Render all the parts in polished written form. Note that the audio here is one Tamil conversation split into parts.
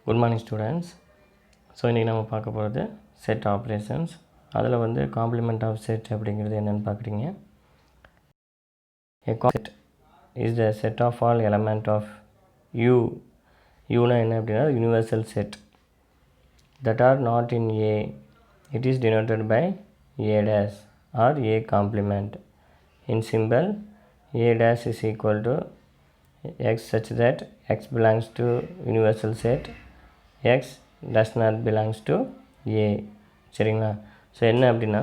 Good morning students. ஸோ இன்றைக்கி நம்ம பார்க்க போகிறது செட் ஆப்ரேஷன்ஸ். அதில் வந்து காம்ப்ளிமெண்ட் ஆஃப் செட் அப்படிங்கிறது என்னென்னு பார்க்குறீங்க. A set is the set of all element of U. Uனா என்ன அப்படின்னா universal set that are not in A. It is denoted by A dash or A complement. In symbol, A dash is equal to X such that X belongs to universal set, X does not belongs to A. சரிங்களா? ஸோ என்ன அப்படின்னா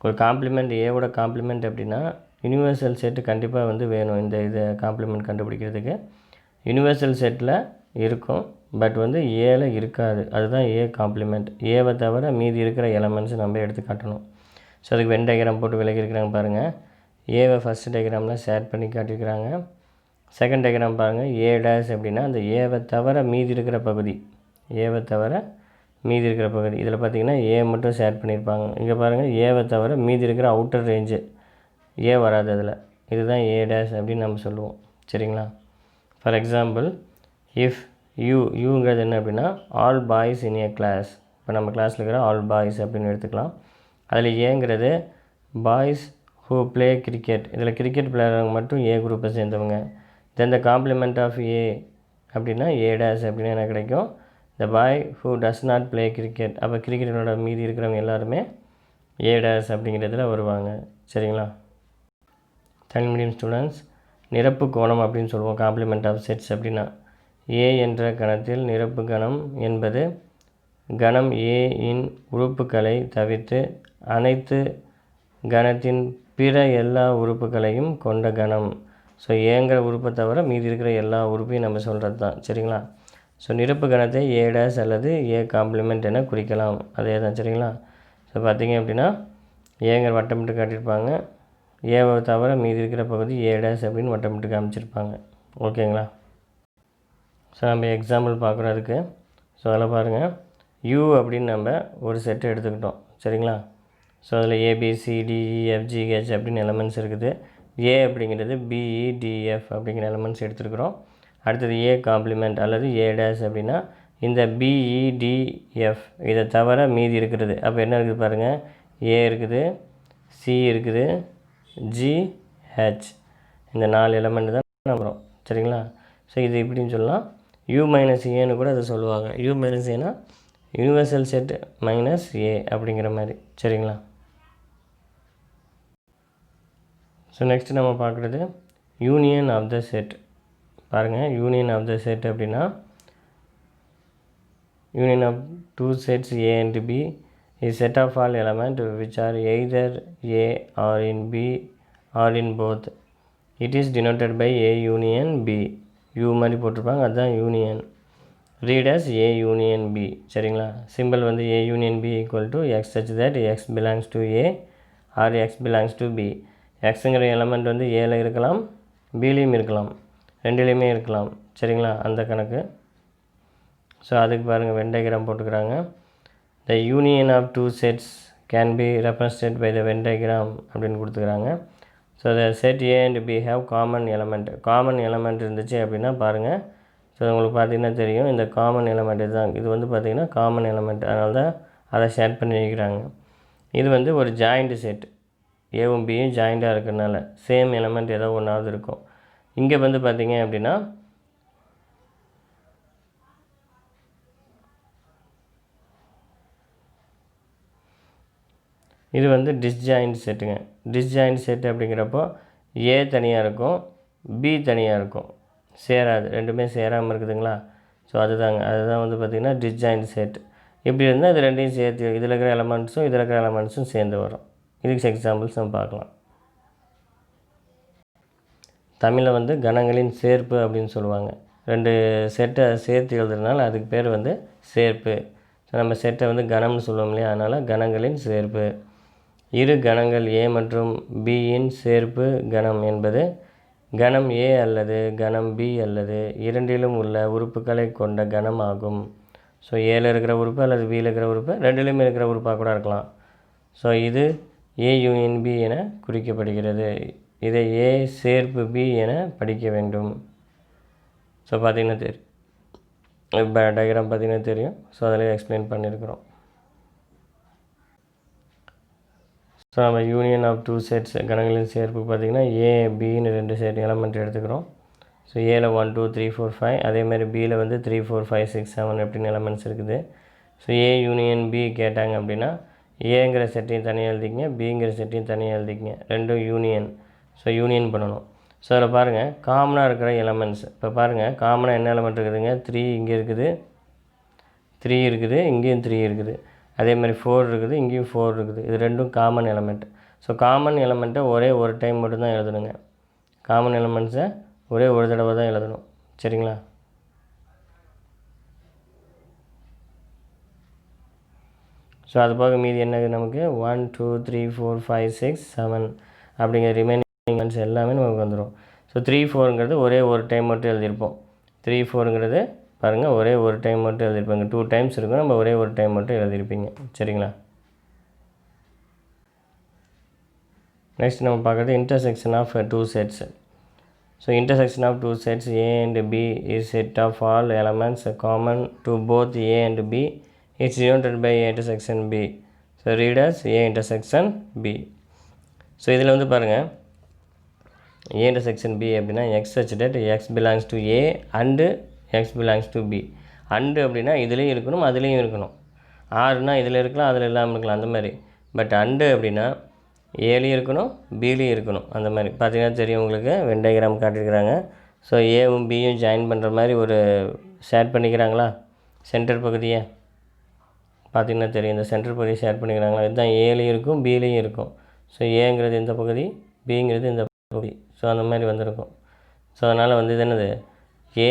ஒரு காம்ப்ளிமெண்ட் ஏவோட காம்ப்ளிமெண்ட் அப்படின்னா யூனிவர்சல் செட்டு கண்டிப்பாக வந்து வேணும். இதை காம்ப்ளிமெண்ட் கண்டுபிடிக்கிறதுக்கு யூனிவர்சல் செட்டில் இருக்கும், பட் வந்து ஏல இருக்காது. அதுதான் ஏ காம்ப்ளிமெண்ட். ஏவை தவிர மீதி இருக்கிற எலமெண்ட்ஸ் நம்ம எடுத்து காட்டணும். ஸோ அதுக்கு வென் டயக்ராம் போட்டு விளக்கியிருக்கிறாங்க பாருங்கள். ஏவை ஃபஸ்ட் டயக்ராமில் ஷேர் பண்ணி காட்டியிருக்கிறாங்க. செகண்ட் டயக்ராம் பாருங்கள். ஏ டேஷ் அப்படின்னா அந்த ஏவை தவிர மீதி இருக்கிற பகுதி, ஏவை தவிர மீதி இருக்கிற பகுதி. இதில் பார்த்திங்கன்னா ஏ மட்டும் ஷேர் பண்ணியிருப்பாங்க. இங்கே பாருங்கள், ஏவை தவிர மீதி இருக்கிற அவுட்டர் ரேஞ்சு ஏ வராது அதில். இதுதான் ஏ டேஷ் அப்படின்னு நம்ம சொல்லுவோம். சரிங்களா? ஃபார் எக்ஸாம்பிள், இஃப் யூங்கிறது என்ன அப்படின்னா all boys in a class. இப்போ நம்ம கிளாஸில் இருக்கிற ஆல் பாய்ஸ் அப்படின்னு எடுத்துக்கலாம். அதில் ஏங்கிறது பாய்ஸ் ஹூ ப்ளே கிரிக்கெட். இதில் கிரிக்கெட் பிளேயருங்க மட்டும் ஏ குரூப்பை சேர்ந்தவங்க. தென் த காம்ப்ளிமெண்ட் ஆஃப் ஏ அப்படின்னா ஏ டேஷ் அப்படின்னு என்ன கிடைக்கும், the boy who does not play cricket. அப்போ கிரிக்கெட்டோட மீதி இருக்கிறவங்க எல்லாருமே ஏ டேஷ் அப்படிங்கிறதுல வருவாங்க. சரிங்களா? தமிழ் மீடியம் ஸ்டூடெண்ட்ஸ், நிரப்பு கோணம் அப்படின்னு சொல்லுவோம் காம்ப்ளிமெண்ட் ஆஃப் செட்ஸ் அப்படின்னா. ஏ என்ற கணத்தில் நிரப்பு கணம் என்பது கணம் ஏ இன் உறுப்புகளை தவிர்த்து அனைத்து கணத்தின் பிற எல்லா உறுப்புகளையும் கொண்ட கணம். ஸோ ஏங்கிற உறுப்பை தவிர மீதி இருக்கிற எல்லா உறுப்பையும் நம்ம சொல்கிறது தான். சரிங்களா? ஸோ நிரப்பு கணத்தை ஏ டேஷ் அல்லது ஏ காம்ப்ளிமெண்ட் என குறிக்கலாம். அதே தான். சரிங்களா? ஸோ பார்த்திங்க அப்படின்னா ஏங்கிற வட்டமிட்டு காட்டியிருப்பாங்க, ஏவை தவிர மீதி இருக்கிற பகுதி ஏ டேஷ் அப்படின்னு வட்டமிட்டு காமிச்சிருப்பாங்க. ஓகேங்களா? ஸோ நம்ம எக்ஸாம்பிள் பார்க்குறோம் அதுக்கு. ஸோ அதில் பாருங்கள், யூ அப்படின்னு நம்ம ஒரு செட்டு எடுத்துக்கிட்டோம். சரிங்களா? ஸோ அதில் ஏபிசிடிஇஎஃப்ஜிஹெச் அப்படின்னு எலமெண்ட்ஸ் இருக்குது. ஏ அப்படிங்கிறது பிஇடிஎஃப் அப்படிங்கிற எலமெண்ட்ஸ் எடுத்துருக்குறோம். அடுத்தது ஏ காம்ப்ளிமெண்ட் அல்லது ஏ டேஷ் அப்படின்னா இந்த பிஇடிஎஃப் இதை தவிர மீதி இருக்கிறது. அப்போ என்ன இருக்குது பாருங்கள், ஏ இருக்குது, சி இருக்குது, ஜிஹெச். இந்த 4 எலமெண்ட் தான் வரும். சரிங்களா? ஸோ இது இப்படின்னு சொல்லலாம். யூ மைனஸ் ஏன்னு கூட அதை சொல்லுவாங்க. யூ மைனஸ் ஏன்னா யூனிவர்சல் செட் மைனஸ் ஏ அப்படிங்கிற மாதிரி. சரிங்களா? ஸோ நெக்ஸ்ட்டு நம்ம பார்க்குறது யூனியன் ஆஃப் த செட். பாருங்கள், யூனியன் ஆஃப் த செட் அப்படின்னா union of two sets A and B is set of all element which are either A or in B or in both. It is denoted by A union B. U மாதிரி போட்டிருப்பாங்க, அதுதான் யூனியன். Read as A union B. சரிங்களா? சிம்பிள் வந்து ஏ union B equal to X such that X belongs to A or X belongs to B. எக்ஸுங்கிற எலமெண்ட் வந்து ஏல இருக்கலாம், பிலையும் இருக்கலாம், ரெண்டுலேயுமே இருக்கலாம். சரிங்களா? அந்த கணக்கு. ஸோ அதுக்கு பாருங்கள் வென் டயக்ராம் போட்டுக்கிறாங்க. The union of two sets can be represented by the Venn diagram அப்படின்னு கொடுத்துக்கிறாங்க. So the set A and B have common element. Common element இருந்துச்சு அப்படின்னா பாருங்கள், ஸோ உங்களுக்கு பார்த்திங்கன்னா தெரியும், இந்த காமன் எலமெண்ட் இதுதான். இது வந்து பார்த்திங்கன்னா காமன் எலமெண்ட், அதனால தான் அதை ஷேர் பண்ணி வைக்கிறாங்க. இது வந்து ஒரு ஜாயிண்ட் செட். ஏவும் பியும் ஜாயிண்டாக இருக்கிறதுனால சேம் எலமெண்ட் ஏதோ ஒன்றாவது இருக்கும். இங்கே வந்து பார்த்திங்க அப்படின்னா இது வந்து டிஸ்ஜாயிண்ட் செட்டுங்க. டிஸ்ஜாயிண்ட் செட் அப்படிங்கிறப்போ ஏ தனியாக இருக்கும், பி தனியாக இருக்கும், சேராது, ரெண்டுமே சேராமல் இருக்குதுங்களா? ஸோ அதுதான் வந்து பார்த்திங்கன்னா டிஸ்ஜாயிண்ட் செட். இப்படி இருந்தால் இது ரெண்டையும் சேர்த்து இதில் இருக்கிற எலமெண்ட்ஸும் இதில் இருக்கிற எலமெண்ட்ஸும் சேர்ந்து வரும். இதுக்கு எக்ஸாம்பிள்ஸ் நம்ம பார்க்கலாம். தமிழில் வந்து கணங்களின் சேர்ப்பு அப்படின்னு சொல்லுவாங்க. 2 செட்டை சேர்த்து எழுதுறதுனால அதுக்கு பேர் வந்து சேர்ப்பு. ஸோ நம்ம செட்டை வந்து கணம்னு சொல்லுவோம் இல்லையா, அதனால் கணங்களின் சேர்ப்பு. இரு கணங்கள் ஏ மற்றும் பியின் சேர்ப்பு கணம் என்பது கணம் ஏ அல்லது கணம் பி அல்லது இரண்டிலும் உள்ள உறுப்புகளை கொண்ட கணம் ஆகும். ஸோ ஏல இருக்கிற உறுப்பு அல்லது பியில் இருக்கிற உறுப்பு, ரெண்டுலேயுமே இருக்கிற உறுப்பாக கூட இருக்கலாம். ஸோ இது ஏ யூனியன் பி என குறிக்கப்படுகிறது. இதை ஏ சேர்ப்பு பி என படிக்க வேண்டும். ஸோ பார்த்திங்கன்னா இப்போ டயக்ராம் பார்த்திங்கன்னா தெரியும். ஸோ அதிலே எக்ஸ்பிளைன் பண்ணியிருக்கிறோம். ஸோ நம்ம யூனியன் ஆஃப் டூ செட்ஸ் கணங்களின் சேர்ப்பு பார்த்திங்கன்னா ஏ பின்னு 2 செட் எலமெண்ட் எடுத்துக்கிறோம். ஸோ ஏல 1 2 3 4 5, அதேமாதிரி பியில் வந்து 3 4 5 6 7 எப்படின்னு எலமெண்ட்ஸ் இருக்குது. ஸோ ஏ யூனியன் பி கேட்டாங்க அப்படின்னா ஏங்கிற செட்டையும் தனியாக எழுதிக்கிங்க, பிங்கிற செட்டையும் தனியாக எழுதிக்கிங்க, ரெண்டும் யூனியன். ஸோ யூனியன் பண்ணணும். ஸோ அதில் பாருங்கள் காமனாக இருக்கிற எலமெண்ட்ஸ். இப்போ பாருங்கள் காமனாக என்ன எலமெண்ட் இருக்குதுங்க, 3 இங்கே இருக்குது, 3 இருக்குது, இங்கேயும் 3 இருக்குது, அதே மாதிரி 4 இருக்குது, இங்கேயும் 4 இருக்குது. இது ரெண்டும் காமன் எலமெண்ட். ஸோ காமன் எலமெண்ட்டை ஒரே ஒரு டைம் மட்டும்தான் எழுதணுங்க. காமன் எலமெண்ட்ஸை ஒரே ஒரு தடவை தான் எழுதணும். சரிங்களா? ஸோ அது போக மீதி என்னது நமக்கு 1 2 3 4 5 6 7 அப்படிங்கிற ரிமைனிங் எலமெண்ட்ஸ் எல்லாமே நமக்கு வந்துடும். ஸோ 3 4ங்கிறது ஒரே ஒரு டைம் மட்டும் எழுதியிருப்போம். 3 4ங்கிறது பாருங்கள் ஒரே ஒரு டைம் மட்டும் எழுதியிருப்பாங்க. 2 டைம்ஸ் இருக்கும், நம்ம ஒரே ஒரு டைம் மட்டும் எழுதியிருப்பீங்க. சரிங்களா? நெக்ஸ்ட் நம்ம பார்க்குறது intersection of two sets. So intersection of two sets A and B is set of all elements common to both A and B. It's denoted by A intersection B. So read as A intersection B. So இதில் வந்து பாருங்கள் A intersection B அப்படின்னா x such that x belongs to A and x belongs to B. And அப்படின்னா இதுலேயும் இருக்கணும், அதுலேயும் இருக்கணும். ஆறுனா இதில் இருக்கலாம், அதில் இல்லாமல் இருக்கலாம், அந்த மாதிரி. பட் அண்டு அப்படின்னா ஏலையும் இருக்கணும், பிலையும் இருக்கணும். அந்த மாதிரி பார்த்திங்கன்னா தெரியும் உங்களுக்கு, வென் டயக்ராம் காட்டியிருக்கிறாங்க. ஸோ ஏவும் பியும் ஜாயின் பண்ணுற மாதிரி ஒரு ஷேர் பண்ணிக்கிறாங்களா சென்டர் பகுதியை, பார்த்திங்கன்னா தெரியும். இந்த சென்டர் பகுதியை ஷேர் பண்ணிக்கிறாங்களா, இதுதான் ஏலையும் இருக்கும், பிலையும் இருக்கும். ஸோ ஏங்கிறது இந்த பகுதி, பிங்கிறது இந்த பகுதி. ஸோ அந்த மாதிரி வந்திருக்கும். ஸோ அதனால் வந்து இது என்னது, ஏ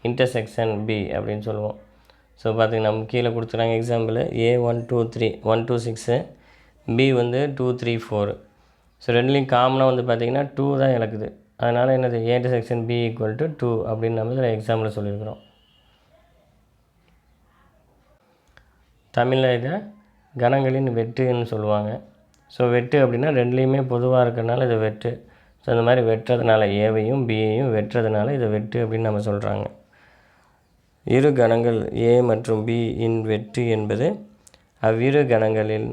இன்டர்செக்ஷன் பி அப்படின்னு சொல்லுவோம். ஸோ பார்த்திங்கன்னா நம்ம கீழே கொடுத்துறாங்க எக்ஸாம்பிள், ஏ 1 2 3 1 2 6, பி வந்து 2 3 4. ஸோ ரெண்டுலேயும் காமனாக வந்து பார்த்திங்கன்னா 2 தான் இழக்குது. அதனால் என்னது, A intersection B equal to 2 அப்படின்னு நம்ம இதில் எக்ஸாம்பிள் சொல்லியிருக்கிறோம். தமிழில் இதை கணங்களின் வெட்டுன்னு சொல்லுவாங்க. ஸோ வெட்டு அப்படின்னா ரெண்டுலேயுமே பொதுவாக இருக்கிறதுனால இது வெட்டு. ஸோ அந்த மாதிரி வெட்டுறதுனால ஏவையும் பியையும் வெட்டுறதுனால இதை வெட்டு அப்படின்னு நம்ம சொல்கிறாங்க. இரு கணங்கள் ஏ மற்றும் பி இன் வெட்டு என்பது அவ்விரு கணங்களின்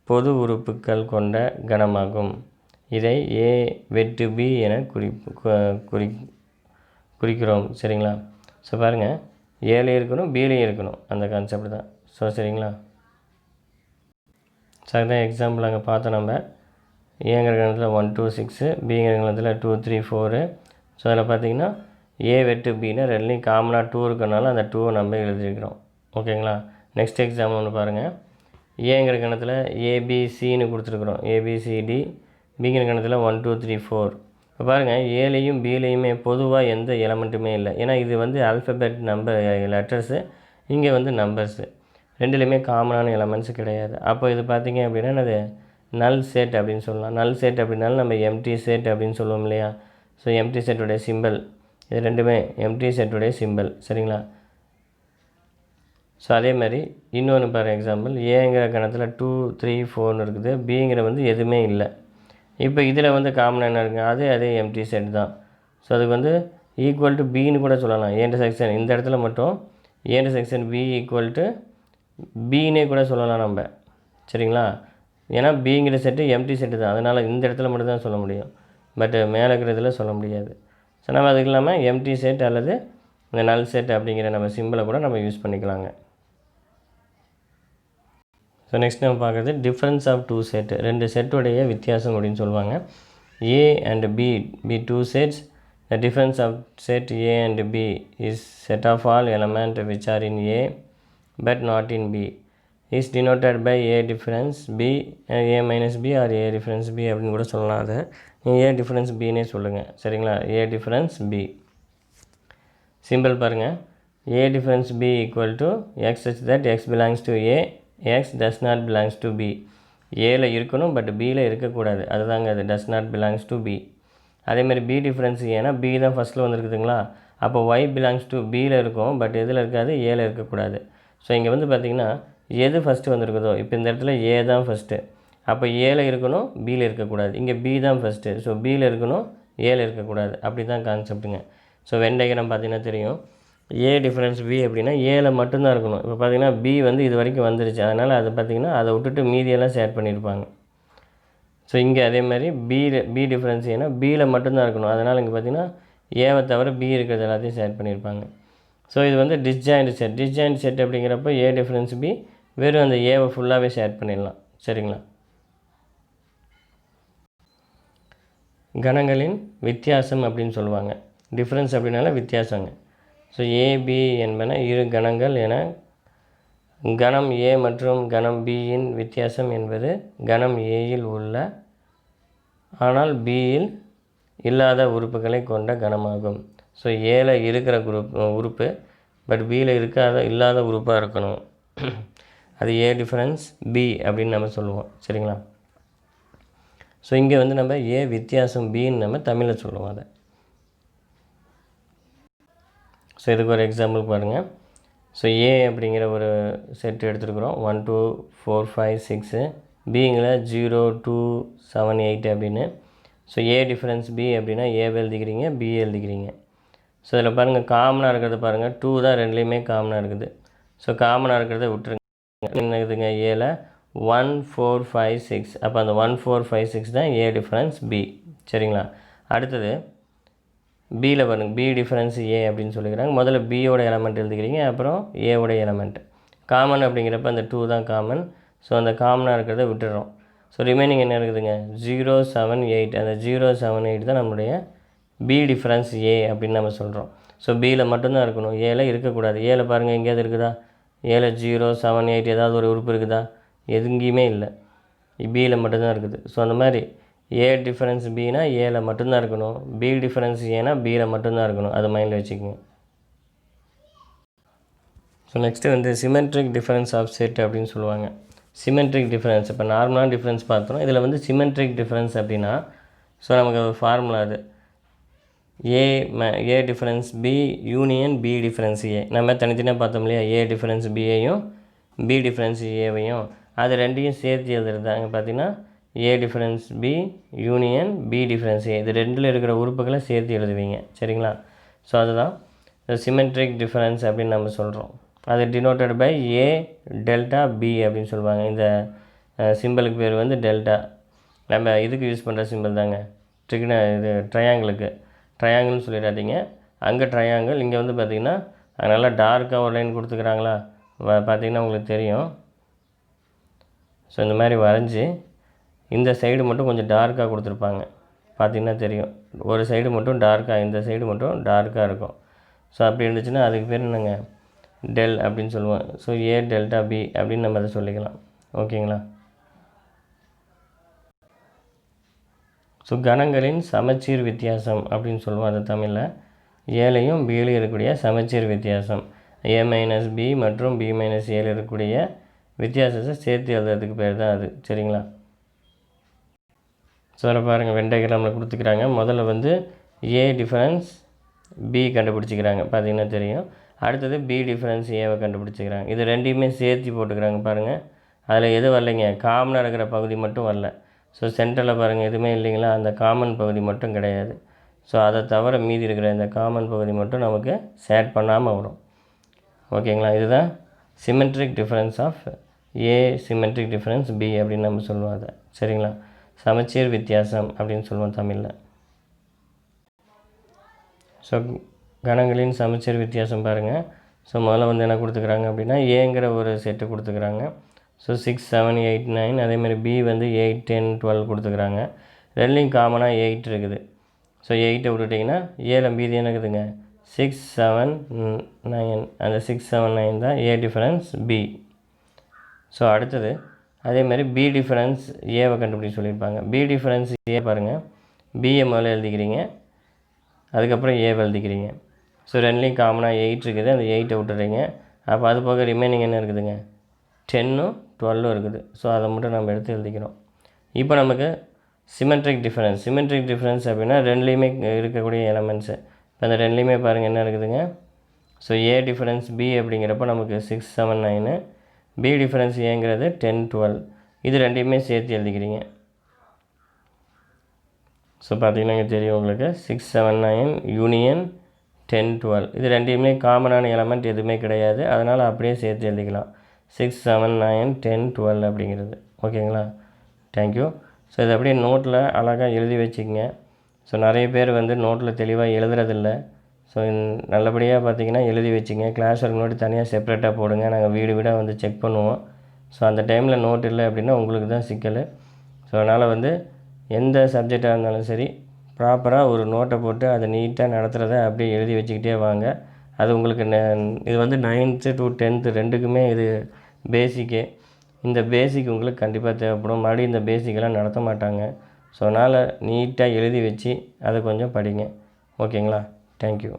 பொது உறுப்புகள் கொண்ட கணமாகும். இதை ஏ வெட்டு பி என குறிக்கிறோம். சரிங்களா? ஸோ பாருங்கள் ஏலையும் இருக்கணும், பிலையும் இருக்கணும், அந்த கான்செப்ட் தான். ஸோ சரிங்களா? ஸோ அதுதான் எக்ஸாம்பிள் அங்கே பார்த்தோம். நம்ம ஏங்கிற கணத்தில் 1 2 6, பிங்கிற கணத்தில் 2 3 4. ஸோ அதில் பார்த்திங்கன்னா ஏ வெட்டு பின்னா ரெண்டுலேயும் காமனாக 2 இருக்கிறனால அந்த 2 நம்ம எழுதியிருக்கிறோம். ஓகேங்களா? நெக்ஸ்ட் எக்ஸாம்பிள் ஒன்று பாருங்கள். ஏங்கிற கணத்தில் ஏபிசின்னு கொடுத்துருக்குறோம், ஏபிசிடி. பிங்கிற கணத்தில் 1 2 3 4. இப்போ பாருங்கள் ஏலையும் பிலையுமே பொதுவாக எந்த எலமெண்ட்டுமே இல்லை. ஏன்னா இது வந்து ஆல்ஃபபெட் நம்பர் லெட்டர்ஸு, இங்கே வந்து நம்பர்ஸு, ரெண்டுலேயுமே காமனான எலமெண்ட்ஸு கிடையாது. அப்போ இது பார்த்திங்க அப்படின்னா அது நல் செட் அப்படின்னு சொல்லலாம். நல் செட் அப்படின்னாலும் நம்ம எம்டி செட் அப்படின்னு சொல்லுவோம் இல்லையா? ஸோ எம்டி செட்டுடைய சிம்பிள், இது ரெண்டுமே எம்டி செட்டுடைய சிம்பிள். சரிங்களா? ஸோ அதே மாதிரி இன்னொன்று பாரு எக்ஸாம்பிள், ஏங்கிற கணத்தில் 2 3 4 இருக்குது, பிங்கிற வந்து எதுவுமே இல்லை. இப்போ இதில் வந்து காமனாக என்ன இருக்குது, அதே எம்டி செட் தான். ஸோ அதுக்கு வந்து ஈக்குவல் டு பின்னு கூட சொல்லலாம். ஏ இன்டர்செக்ஷன் இந்த இடத்துல மட்டும் A intersection B equal to பின்னே கூட சொல்லலாம் நம்ம. சரிங்களா? ஏன்னா பிங்கிற செட்டு எம்டி செட்டு தான், அதனால் இந்த இடத்துல மட்டும் தான் சொல்ல முடியும். பட் மேலே இருக்கிறதுல சொல்ல முடியாது. ஸோ நம்ம அதுக்கு இல்லாமல் எம்டி செட் அல்லது இந்த நல் செட் அப்படிங்கிற நம்ம சிம்பிளை கூட நம்ம யூஸ் பண்ணிக்கலாங்க. ஸோ நெக்ஸ்ட் நம்ம பார்க்குறது டிஃப்ரென்ஸ் ஆஃப் டூ செட். ரெண்டு செட்டுடைய வித்தியாசம் அப்படின்னு சொல்லுவாங்க. A and B two sets. The difference of set A and B is set of all element which are in A but not in B is denoted by A difference B, A minus B or A difference B அப்படின்னு கூட சொல்லலாம். அதை நீங்கள் ஏ டிஃப்ரென்ஸ் பின்னே சொல்லுங்கள். சரிங்களா? ஏ டிஃப்ரென்ஸ் பி சிம்பிள் பாருங்கள். A difference B equal to X such that X belongs to A, x does not belongs to B. ஏல இருக்கணும் பட் பியில் இருக்கக்கூடாது, அதுதாங்க அது does not belongs to B. அதேமாதிரி பி டிஃப்ரென்ஸ் ஏன்னா பி தான் ஃபஸ்ட்டில் வந்துருக்குதுங்களா, அப்போ ஒய் பிலாங்ஸ் டு பியில் இருக்கும் பட் எதில் இருக்காது, ஏல இருக்கக்கூடாது. ஸோ இங்கே வந்து பார்த்திங்கன்னா எது ஃபஸ்ட்டு வந்திருக்குதோ, இப்போ இந்த இடத்துல ஏ தான் ஃபஸ்ட்டு, அப்போ ஏல இருக்கணும், பியில் இருக்கக்கூடாது. இங்கே பி தான் ஃபஸ்ட்டு, ஸோ பியில் இருக்கணும், ஏல இருக்கக்கூடாது. அப்படி தான் கான்செப்ட்டுங்க. ஸோ வென் டயக்ராம் பார்த்திங்கன்னா தெரியும். ஏ டிஃப்ரென்ஸ் பி அப்படின்னா ஏல மட்டும்தான் இருக்கணும். இப்போ பார்த்தீங்கன்னா பி வந்து இது வரைக்கும் வந்துருச்சு, அதனால் அதை பார்த்திங்கன்னா அதை விட்டுட்டு மீதியெல்லாம் ஷேர் பண்ணியிருப்பாங்க. ஸோ இங்கே அதே மாதிரி பி டிஃப்ரென்ஸ் ஏன்னா பியில் மட்டும்தான் இருக்கணும், அதனால் இங்கே பார்த்திங்கன்னா ஏவை தவிர பி இருக்கிறது எல்லாத்தையும் ஷேர் பண்ணியிருப்பாங்க. ஸோ இது வந்து டிஸ்ஜாயிண்ட் செட் அப்படிங்கிறப்போ ஏ டிஃப்ரென்ஸ் பி வெறும் அந்த ஏவை ஃபுல்லாகவே ஷேர் பண்ணிடலாம். சரிங்களா? கணங்களின் வித்தியாசம் அப்படின்னு சொல்லுவாங்க. டிஃப்ரென்ஸ் அப்படின்னால வித்தியாசங்க. ஸோ ஏபி என்பன இரு கணங்கள் என கணம் ஏ மற்றும் கணம் பியின் வித்தியாசம் என்பது கணம் ஏயில் உள்ள ஆனால் பியில் இல்லாத உறுப்புகளை கொண்ட கணமாகும். ஸோ ஏல இருக்கிற உறுப்பு பட் பியில் இல்லாத உறுப்பாக இருக்கணும். அது ஏ டிஃப்ரென்ஸ் பி அப்படின்னு நம்ம சொல்லுவோம். சரிங்களா? ஸோ இங்கே வந்து நம்ம ஏ வித்தியாசம் பின்னு நம்ம தமிழில் சொல்லுவோம் அதை. ஸோ இதுக்கு ஒரு எக்ஸாம்பிள் பாருங்கள். ஸோ ஏ அப்படிங்கிற ஒரு செட் எடுத்துருக்குறோம். 1 2 4 5 6 பிங்கில் 0 2 7 8 அப்படின்னு. ஸோ ஏ டிஃப்ரென்ஸ் பி அப்படின்னா ஏவை எழுதிக்கிறீங்க, பி எழுதிக்கிறீங்க. ஸோ இதில் பாருங்கள் காமனாக இருக்கிறத பாருங்கள், 2 தான் ரெண்டுலேயுமே காமனாக இருக்குது. ஸோ காமனாக இருக்கிறத விட்டுருங்க. என்ன இருக்குதுங்க ஏல 1 4 5 6, அப்போ அந்த 1 4 5 6 தான் ஏ டிஃப்ரென்ஸ் பி. சரிங்களா? அடுத்தது பியில் பாருங்கள், பி டிஃப்ரென்ஸ் ஏ அப்படின்னு சொல்லிக்கிறாங்க. முதல்ல பியோட எலமெண்ட் எழுதிக்கிறீங்க, அப்புறம் ஏவோட எலமெண்ட். காமன் அப்படிங்கிறப்ப அந்த 2 தான் காமன். ஸோ அந்த காமனாக இருக்கிறத விட்டுடுறோம். ஸோ ரிமைனிங் என்ன இருக்குதுங்க 0 7 8, அந்த 0 7 8 தான் நம்மளுடைய பி டிஃப்ரென்ஸ் ஏ அப்படின்னு நம்ம சொல்கிறோம். ஸோ பியில் மட்டும்தான் இருக்கணும், ஏல இருக்கக்கூடாது. ஏல பாருங்கள் எங்கேயாவது இருக்குதா? ஏல 0 7 8 ஏதாவது ஒரு உறுப்பு இருக்குதா? எங்கேயுமே இல்லை, பியில் மட்டும்தான் இருக்குது. ஸோ அந்த மாதிரி ஏ டிஃப்ரென்ஸ் பினா ஏல மட்டும்தான் இருக்கணும், பி டிஃப்ரென்ஸ் ஏனா பியில் மட்டும்தான் இருக்கணும். அதை மைண்டில் வச்சுக்கோங்க. ஸோ நெக்ஸ்ட்டு வந்து சிமெட்ரிக் டிஃப்ரென்ஸ் ஆஃப் செட் அப்படின்னு சொல்லுவாங்க. சிமெட்ரிக் டிஃப்ரென்ஸ், இப்போ நார்மலான டிஃப்ரென்ஸ் பார்த்தோம். இதில் வந்து சிமெட்ரிக் டிஃப்ரென்ஸ் அப்படின்னா ஸோ நமக்கு ஒரு ஃபார்முலா அது A difference B union B difference A. நம்ம தனித்தனியாக பார்த்தோம் இல்லையா, ஏ டிஃப்ரென்ஸ் பியையும் பி டிஃப்ரென்ஸ் ஏவையும் அது ரெண்டையும் சேர்த்து எழுதுறது தான் இங்கே பார்த்தீங்கன்னா A difference B union B difference A. இது ரெண்டில் இருக்கிற உறுப்புகளை சேர்த்து எழுதுவீங்க. சரிங்களா? ஸோ அதுதான் சிமெட்ரிக் டிஃப்ரென்ஸ் அப்படின்னு நம்ம சொல்கிறோம். அது denoted by A delta B அப்படின்னு சொல்லுவாங்க. இந்த சிம்பிளுக்கு பேர் வந்து டெல்டா. நம்ம இதுக்கு யூஸ் பண்ணுற சிம்பிள் தாங்க, இது ட்ரையாங்கிள்னு சொல்லிடாதீங்க. அங்கே ட்ரையாங்கிள், இங்கே வந்து பார்த்திங்கன்னா நல்லா டார்க்காக ஒரு லைன் கொடுத்துக்கிறாங்களா, பார்த்திங்கன்னா உங்களுக்கு தெரியும். ஸோ இந்த மாதிரி வரைஞ்சி இந்த சைடு மட்டும் கொஞ்சம் டார்க்காக கொடுத்துருப்பாங்க, பார்த்திங்கன்னா தெரியும். ஒரு சைடு மட்டும் டார்க்காக, இந்த சைடு மட்டும் டார்க்காக இருக்கும். ஸோ அப்படி இருந்துச்சுன்னா அதுக்கு பேர் என்னங்க டெல் அப்படின்னு சொல்லுவோம். ஸோ ஏ டெல்டா பி அப்படின்னு நம்ம அதை சொல்லிக்கலாம். ஓகேங்களா? ஸோ கணங்களின் சமச்சீர் வித்தியாசம் அப்படின்னு சொல்லுவோம் அது தமிழில். ஏலையும் பியிலையும் இருக்கக்கூடிய சமச்சீர் வித்தியாசம், ஏ மைனஸ் பி மற்றும் பி மைனஸ் ஏல இருக்கக்கூடிய வித்தியாசத்தை சேர்த்து எழுதுறதுக்கு பேர் தான் அது. சரிங்களா? ஸோ அதில் பாருங்கள் வெண்டைகிராமில் கொடுத்துக்கிறாங்க. முதல்ல வந்து ஏ டிஃப்ரென்ஸ் பி கண்டுபிடிச்சிக்கிறாங்க, பார்த்திங்கன்னா தெரியும். அடுத்தது பி டிஃப்ரென்ஸ் ஏவை கண்டுபிடிச்சிக்கிறாங்க. இது ரெண்டையுமே சேர்த்து போட்டுக்கிறாங்க பாருங்கள். அதில் எது வரலைங்க, காமனாக இருக்கிற பகுதி மட்டும் வரல. ஸோ சென்டரில் பாருங்கள் எதுவுமே இல்லைங்களா, அந்த காமன் பகுதி மட்டும் கிடையாது. ஸோ அதை தவிர மீதி இருக்கிற இந்த காமன் பகுதி மட்டும் நமக்கு ஷேர் பண்ணாமல் வரும். ஓகேங்களா? இதுதான் symmetric difference of A, symmetric difference B அப்படின்னு நம்ம சொல்லுவோம் அதை. சரிங்களா? சமச்சீர் வித்தியாசம் அப்படின்னு சொல்லுவோம் தமிழில். ஸோ கணங்களின் சமச்சீர் வித்தியாசம் பாருங்கள். ஸோ முதல்ல வந்து என்ன கொடுத்துக்கிறாங்க அப்படின்னா ஏங்கிற ஒரு செட்டு கொடுத்துக்கிறாங்க. ஸோ 6 7 8 9, அதேமாதிரி பி வந்து 8 10 12 கொடுத்துக்கிறாங்க. ரெண்டுலேயும் காமனாக 8 இருக்குது. ஸோ 8 விட்டுட்டிங்கன்னா ஏல மீதி என்ன இருக்குதுங்க 6 7 9, அந்த 6 7 9 தான் ஏ டிஃப்ரென்ஸ் பி. ஸோ அடுத்தது அதேமாதிரி பி டிஃப்ரென்ஸ் ஏவை கண்டுபிடிச்சி சொல்லியிருப்பாங்க. பி டிஃப்ரென்ஸ் ஏ பாருங்கள், பிஏ முதல்ல எழுதிக்கிறீங்க, அதுக்கப்புறம் ஏவை எழுதிக்கிறீங்க. ஸோ ரெண்டுலேயும் காமனாக 8 இருக்குது, அந்த 8 விட்டுறீங்க. அப்போ அது போக ரிமைனிங் என்ன இருக்குதுங்க 10 12 இருக்குது. ஸோ அதை மட்டும் நம்ம எடுத்து எழுதிக்கிறோம். இப்போ நமக்கு சிமெட்ரிக் டிஃப்ரென்ஸ் அப்படின்னா ரெண்டுலேயுமே இருக்கக்கூடிய எலமெண்ட்ஸு. இப்போ அந்த ரெண்டுலேயுமே பாருங்கள் என்ன இருக்குதுங்க. ஸோ ஏ டிஃப்ரென்ஸ் பி அப்படிங்கிறப்ப நமக்கு 6 7 9, பி டிஃப்ரென்ஸ் ஏங்கிறது 10 12. இது ரெண்டையுமே சேர்த்து எழுதிக்கிறீங்க. ஸோ பார்த்திங்கன்னா இங்கே தெரியும் உங்களுக்கு 6 7 9 யூனியன் 10 12 இது ரெண்டையுமே காமனான எலமெண்ட் எதுவுமே கிடையாது, அதனால் அப்படியே சேர்த்து எழுதிக்கலாம். 6 7 9 10 12 அப்படிங்கிறது. ஓகேங்களா? தேங்க்யூ. ஸோ இது அப்படியே நோட்டில் அழகாக எழுதி வச்சுக்கங்க. ஸோ நிறைய பேர் வந்து நோட்டில் தெளிவாக எழுதுறதில்ல. ஸோ நல்லபடியாக பார்த்தீங்கன்னா எழுதி வச்சுங்க. கிளாஸ் ஒர்க் நோட்டு தனியாக செப்பரேட்டாக போடுங்க. நாங்கள் வீடு வீடாக வந்து செக் பண்ணுவோம். ஸோ அந்த டைமில் நோட் இல்லை அப்படின்னா உங்களுக்கு தான் சிக்கல். ஸோ அதனால் வந்து எந்த சப்ஜெக்டாக இருந்தாலும் சரி ப்ராப்பராக ஒரு நோட்டை போட்டு அதை நீட்டாக நடத்துகிறத அப்படியே எழுதி வச்சுக்கிட்டே வாங்க. அது உங்களுக்கு இது வந்து 9th to 10th ரெண்டுக்குமே இது பேசிக்கு. இந்த பேசிக் உங்களுக்கு கண்டிப்பாக தேவைப்படும். மறுபடியும் இந்த பேசிக்கெல்லாம் நடத்த மாட்டாங்க. ஸோ அதனால் நீட்டாக எழுதி வச்சு அதை கொஞ்சம் படிங்க. ஓகேங்களா? தேங்க்யூ.